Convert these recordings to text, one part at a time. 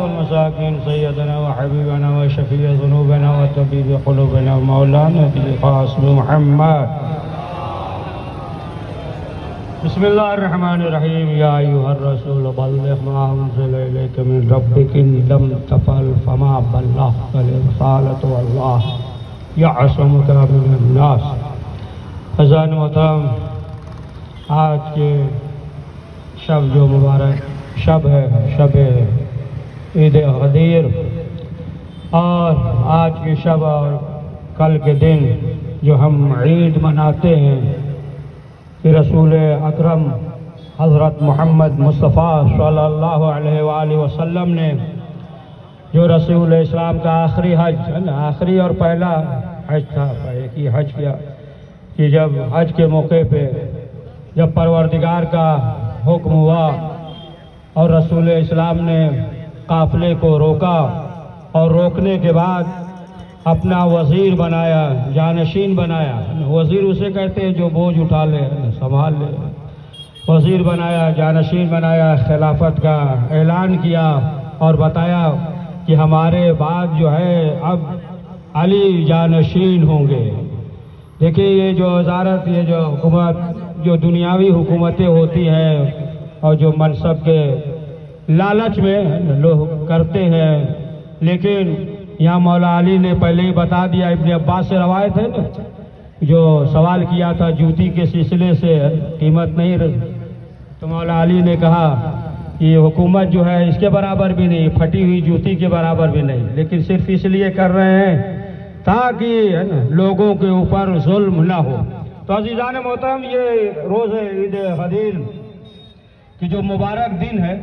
والمساكين سيدنا وحبيبنا وشفيع ذنوبنا وطبيب قلوبنا مولانا بالقاسم محمد. بسم الله الرحمن الرحيم. يا أيها الرسول بلغ ما أنزل إليك من ربك إن لم تفعل فما بلغت الرسالة والله يعصمك من الناس. حضرات محترم، آج کے شب جو مبارک شب ہے، شب عید غدیر، اور آج کے شب اور کل کے دن جو ہم عید مناتے ہیں کہ رسول اکرم حضرت محمد مصطفیٰ صلی اللہ علیہ وآلہ وسلم نے جو رسول اسلام کا آخری حج، آخری اور پہلا حج تھا، ایک ہی حج کیا، کہ جب حج کے موقع پہ جب پروردگار کا حکم ہوا اور رسول اسلام نے قافلے کو روکا اور روکنے کے بعد اپنا وزیر بنایا، جانشین بنایا. وزیر اسے کہتے ہیں جو بوجھ اٹھا لے، سنبھال لے. وزیر بنایا، جانشین بنایا، خلافت کا اعلان کیا اور بتایا کہ ہمارے بعد جو ہے اب علی جانشین ہوں گے. دیکھیے یہ جو وزارت، یہ جو حکومت، جو دنیاوی حکومتیں ہوتی ہیں اور جو منصب کے لالچ میں لوگ کرتے ہیں، لیکن یہاں مولا علی نے پہلے ہی بتا دیا. ابن عباس سے روایت ہے نا، جو سوال کیا تھا جوتی کے سلسلے سے قیمت نہیں رہی، تو مولا علی نے کہا کہ یہ حکومت جو ہے اس کے برابر بھی نہیں، پھٹی ہوئی جوتی کے برابر بھی نہیں، لیکن صرف اس لیے کر رہے ہیں تاکہ لوگوں کے اوپر ظلم نہ ہو. تو عزیزان محترم، یہ روز عید غدیر کی جو مبارک دن ہے،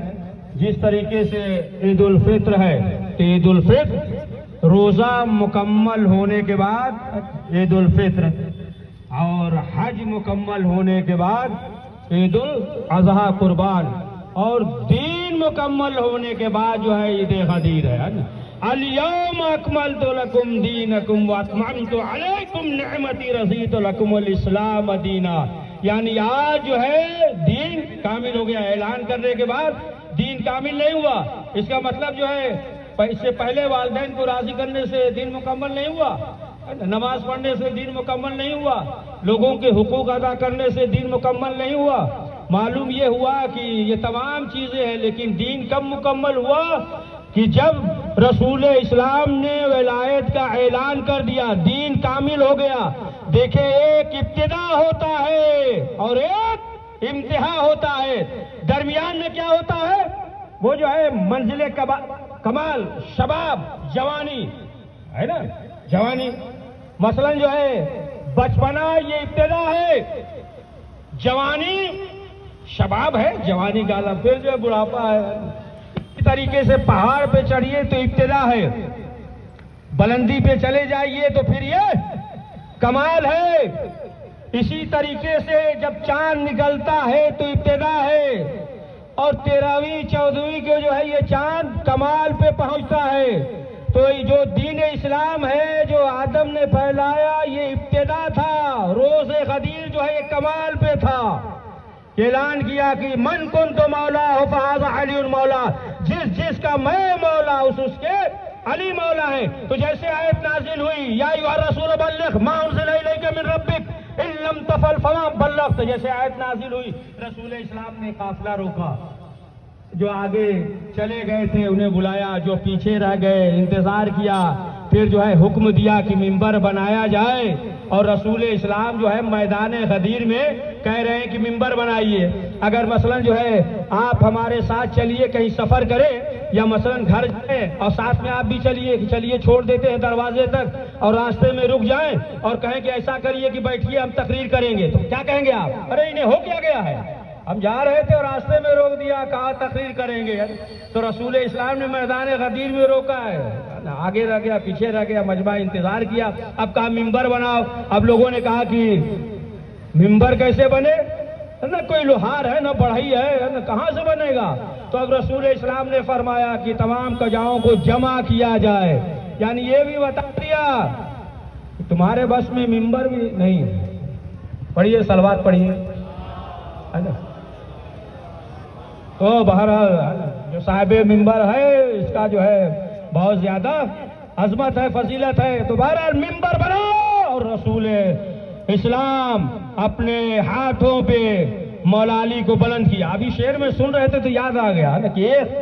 جس طریقے سے عید الفطر ہے کہ عید الفطر روزہ مکمل ہونے کے بعد عید الفطر، اور حج مکمل ہونے کے بعد عید الاضحیٰ قربان، اور دین مکمل ہونے کے بعد جو ہے عید غدیر ہے. الیوم اکملت لکم دینکم واتممت علیکم نعمتی رضیت لکم الاسلام دینا. یعنی آج جو ہے دین کامل ہو گیا. اعلان کرنے کے بعد دین کامل نہیں ہوا، اس کا مطلب جو ہے اس سے پہلے والدین کو راضی کرنے سے دین مکمل نہیں ہوا، نماز پڑھنے سے دین مکمل نہیں ہوا، لوگوں کے حقوق ادا کرنے سے دین مکمل نہیں ہوا. معلوم یہ ہوا کہ یہ تمام چیزیں ہیں، لیکن دین کب مکمل ہوا؟ کہ جب رسول اسلام نے ولایت کا اعلان کر دیا، دین کامل ہو گیا. دیکھیں، ایک ابتدا ہوتا ہے اور ایک انتہا ہوتا ہے. درمیان میں کیا ہوتا ہے؟ وہ جو ہے منزل کمال، شباب، جوانی ہے نا. جوانی مثلا جو ہے بچپنا یہ ابتدا ہے، جوانی شباب ہے، جوانی کا عالم، پھر جو ہے بڑھاپا ہے. اس طریقے سے پہاڑ پہ چڑھیے تو ابتدا ہے، بلندی پہ چلے جائیے تو پھر یہ کمال ہے. اسی طریقے سے جب چاند نکلتا ہے تو ابتدا ہے، اور 13ویں 14ویں کے جو ہے یہ چاند کمال پہ پہنچتا ہے. تو جو دین اسلام ہے، جو آدم نے پھیلایا، یہ ابتدا تھا. روز غدیر جو ہے یہ کمال پہ تھا. اعلان کیا کہ من کنت مولا فہذا علی مولا، جس کا میں مولا اس کے علی مولا ہے. تو جیسے آیت نازل ہوئی، یا ایھا الرسول بلغ ما انزل الیک من ربک ان لم تفعل فما بلغت، جیسے آیت نازل ہوئی رسول اسلام نے قافلہ روکا. جو آگے چلے گئے تھے انہیں بلایا، جو پیچھے رہ گئے انتظار کیا. پھر جو ہے حکم دیا کہ ممبر بنایا جائے، اور رسول اسلام جو ہے میدان غدیر میں کہہ رہے ہیں کہ ممبر بنائیے. اگر مثلا جو ہے آپ ہمارے ساتھ چلیے، کہیں سفر کریں، یا مثلا گھر جائیں اور ساتھ میں آپ بھی چلیے، چلیے چھوڑ دیتے ہیں دروازے تک، اور راستے میں رک جائیں اور کہیں کہ ایسا کریے کہ بیٹھیے ہم تقریر کریں گے، تو کیا کہیں گے آپ؟ ارے انہیں ہو کیا گیا ہے، ہم جا رہے تھے اور راستے میں روک دیا، کہا تقریر کریں گے. تو رسول اسلام نے میدان غدیر میں روکا ہے، آگے رہ گیا، پیچھے رہ گیا، مجمع انتظار کیا. اب کہا ممبر بناؤ. اب لوگوں نے کہا کہ ممبر کیسے بنے، نہ کوئی لوہار ہے، نہ بڑھئی ہے، نہ کہاں سے بنے گا. تو اب رسول اسلام نے فرمایا کہ تمام کجاؤں کو جمع کیا جائے. یعنی یہ بھی بتا دیا کہ تمہارے بس میں ممبر بھی نہیں. پڑھیے صلوات پڑھیے. تو بہرحال جو صاحب ممبر ہے اس کا جو ہے بہت زیادہ عظمت ہے، فضیلت ہے. تو بہرحال ممبر بناؤ اور رسول اسلام اپنے ہاتھوں پہ مولا علی کو بلند کیا. ابھی شعر میں سن رہے تھے تو یاد آ گیا نا کہ ایک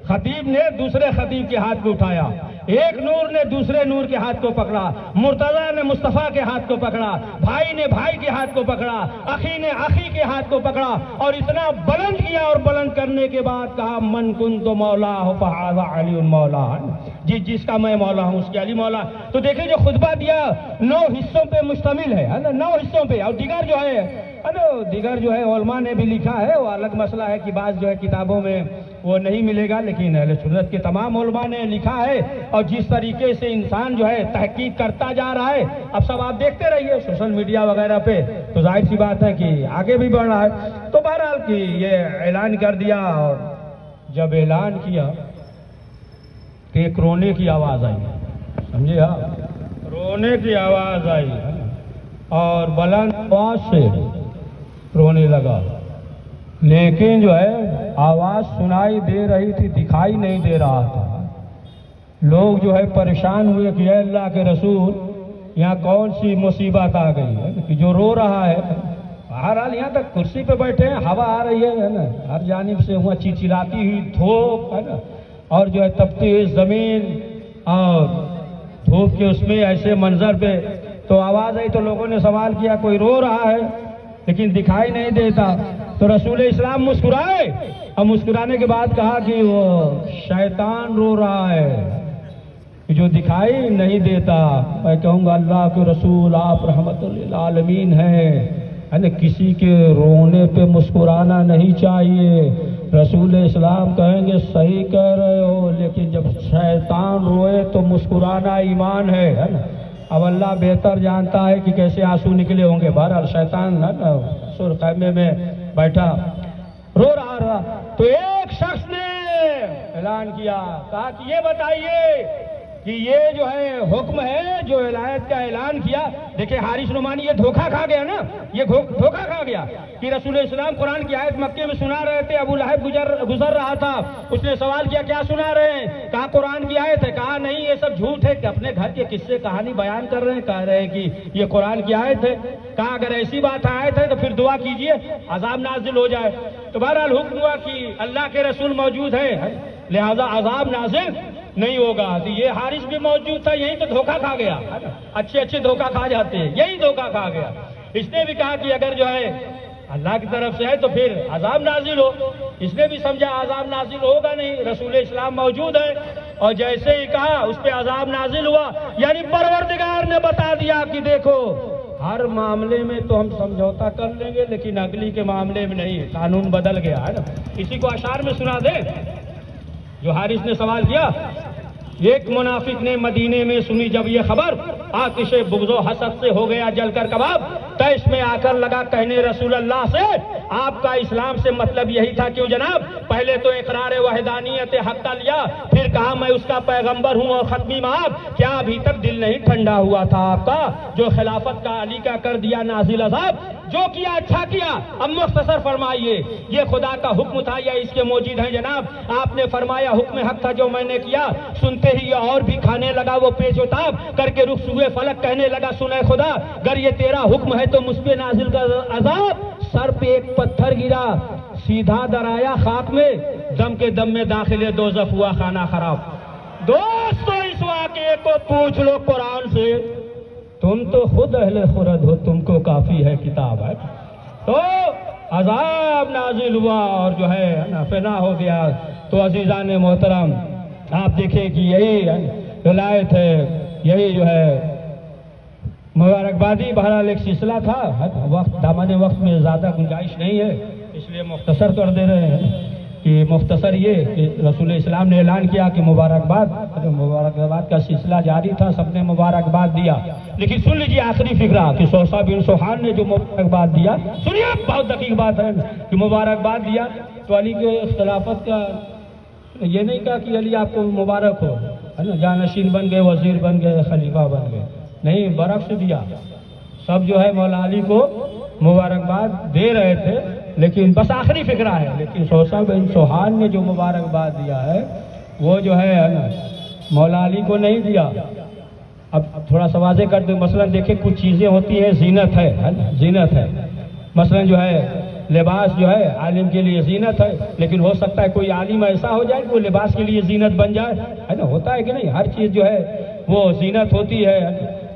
خطیب نے دوسرے خطیب کے ہاتھ کو اٹھایا، ایک نور نے دوسرے نور کے ہاتھ کو پکڑا، مرتضیٰ نے مصطفیٰ کے ہاتھ کو پکڑا، بھائی نے بھائی کے ہاتھ کو پکڑا، اخی نے اخی کے ہاتھ کو پکڑا اور اتنا بلند کیا. اور بلند کرنے کے بعد کہا من کنت مولا فہذا علی مولا، جس کا میں مولا ہوں اس کے علی مولا. تو دیکھیں جو خطبہ دیا 9 حصوں پہ مشتمل ہے نا، 9 حصوں پہ. اور دیگر جو ہے علماء نے بھی لکھا ہے، وہ الگ مسئلہ ہے کہ بعض جو ہے کتابوں میں وہ نہیں ملے گا، لیکن اہل سنت کے تمام علماء نے لکھا ہے. اور جس طریقے سے انسان جو ہے تحقیق کرتا جا رہا ہے، اب سب آپ دیکھتے رہیے سوشل میڈیا وغیرہ پہ، تو ظاہر سی بات ہے کہ آگے بھی بڑھ رہا ہے. تو بہرحال کہ یہ اعلان کر دیا، اور جب اعلان کیا کہ ایک رونے کی آواز آئی، سمجھے ہاں، رونے کی آواز آئی اور بلند آواز سے رونے لگا. لیکن جو ہے آواز سنائی دے رہی تھی، دکھائی نہیں دے رہا تھا. لوگ جو ہے پریشان ہوئے کہ اے اللہ کے رسول یہاں کون سی مصیبت آ گئی ہے کہ جو رو رہا ہے. بہرحال یہاں تک کرسی پہ بیٹھے ہیں، ہوا آ رہی ہے نا، ہر جانب سے وہاں چچراتی ہوئی دھوپ ہے نا، اور جو ہے تپتی ہوئی زمین اور دھوپ کے اس میں ایسے منظر پہ تو آواز آئی. تو لوگوں نے سوال کیا کوئی رو رہا ہے لیکن دکھائی نہیں دیتا. تو رسول اسلام مسکرائے اور مسکرانے کے بعد کہا کہ وہ شیطان رو رہا ہے جو دکھائی نہیں دیتا. میں کہوں گا اللہ کے رسول آپ رحمت للعالمین ہیں، کسی کے رونے پہ مسکرانا نہیں چاہیے. رسول اسلام کہیں گے صحیح کہہ رہے ہو، لیکن جب شیطان روئے تو مسکرانا ایمان ہے نا. اب اللہ بہتر جانتا ہے کہ کیسے آنسو نکلے ہوں گے. بہرحال شیطان سر خیمے میں بیٹھا رو رہا. تو ایک شخص نے اعلان کیا، کہا کہ یہ بتائیے کہ یہ جو ہے حکم ہے جو ولایت کا اعلان کیا. دیکھیں حارث نعمانی یہ دھوکہ کھا گیا نا، یہ دھوکہ کھا گیا کہ رسول اسلام قرآن کی آیت مکے میں سنا رہے تھے. ابو لہب گزر رہا تھا، اس نے سوال کیا کیا سنا رہے ہیں؟ کہا قرآن کی آیت ہے. کہا نہیں یہ سب جھوٹ ہے، کہ اپنے گھر کے قصے کہانی بیان کر رہے ہیں، کہہ رہے ہیں کہ یہ قرآن کی آیت ہے. کہا اگر ایسی بات آیت ہے تو پھر دعا کیجئے عذاب نازل ہو جائے. تو بہرحال حکم ہوا کہ اللہ کے رسول موجود ہے لہذا عذاب نازل نہیں ہوگا. تو یہ حارث بھی موجود تھا، یہی تو دھوکہ کھا گیا. اچھے دھوکہ کھا جاتے ہیں، یہی دھوکہ کھا گیا. اس نے بھی کہا کہ اگر جو ہے اللہ کی طرف سے ہے تو پھر عذاب نازل ہو. اس نے بھی سمجھا عذاب نازل ہوگا نہیں، رسول اسلام موجود ہے. اور جیسے ہی کہا اس پہ عذاب نازل ہوا. یعنی پروردگار نے بتا دیا کہ دیکھو ہر معاملے میں تو ہم سمجھوتا کر لیں گے لیکن اگلی کے معاملے میں نہیں، قانون بدل گیا ہے نا. اسی کو اشعار میں سنا دیں جو حارث نے سوال کیا. ایک منافق نے مدینے میں سنی جب یہ خبر، آتش بغض و حسد سے ہو گیا جل کر کباب. تیش میں آ کر لگا کہنے رسول اللہ سے آپ کا اسلام سے مطلب یہی تھا کیوں جناب؟ پہلے تو اقرار وحدانیت حق کا لیا، پھر کہا میں اس کا پیغمبر ہوں اور ختمی مآب. کیا ابھی تک دل نہیں ٹھنڈا ہوا تھا آپ کا؟ جو خلافت کا علی کا کر دیا نازل عذاب، جو کیا اچھا کیا. اب مختصر فرمائیے یہ خدا کا حکم تھا یا اس کے موجد ہیں جناب؟ آپ نے فرمایا حکم حق تھا جو میں نے کیا. سنتے ہی اور بھی کھانے لگا وہ پیچ و تاب کر کے رخ سوئے فلک کہنے لگا سنے خدا گر یہ تیرا حکم ہے تو مجھ پہ نازل کا عذاب. سر پہ ایک پتھر گرا، سیدھا درایا خاک میں، دم کے دم میں داخل دوزخ ہوا خانہ خراب. دوستو اس واقعے کو پوچھ لو قرآن سے، تم تو خود اہل خرد ہو، تم کو کافی ہے کتاب ہے. تو عذاب نازل ہوا اور جو ہے فنا ہو گیا. تو عزیزان محترم آپ دیکھیں کہ یہی ولایت ہے، یہی جو ہے مبارکبادی. بہرحال ایک سلسلہ تھا، وقت دامن وقت میں زیادہ گنجائش نہیں ہے اس لیے مختصر کر دے رہے ہیں. کہ مختصر یہ کہ رسول اسلام نے اعلان کیا کہ مبارکباد کا سلسلہ جاری تھا، سب نے مبارکباد دیا. لیکن سن لیجیے آخری فقرہ کہ صوصہ بن سوحان نے جو مبارکباد دیا، سنیے بہت دقیق بات ہے کہ مبارکباد دیا تو علی کے خلافت کا یہ نہیں کہا کہ علی آپ کو مبارک ہو، ہے نا، جانشین بن گئے، وزیر بن گئے، خلیفہ بن گئے، نہیں، برعکس دیا. سب جو ہے مولا علی کو مبارکباد دے رہے تھے لیکن بس آخری فقرہ ہے، لیکن سوسا بن سوہان نے جو مبارکباد دیا ہے وہ جو ہے نا مولا علی کو نہیں دیا۔ اب تھوڑا سا واضح کر دوں، مثلا دیکھیں کچھ چیزیں ہوتی ہیں زینت ہے نا، زینت ہے، مثلا جو ہے لباس جو ہے عالم کے لیے زینت ہے، لیکن ہو سکتا ہے کوئی عالم ایسا ہو جائے کہ وہ لباس کے لیے زینت بن جائے، ہے نا، ہوتا ہے کہ نہیں، ہر چیز جو ہے وہ زینت ہوتی ہے۔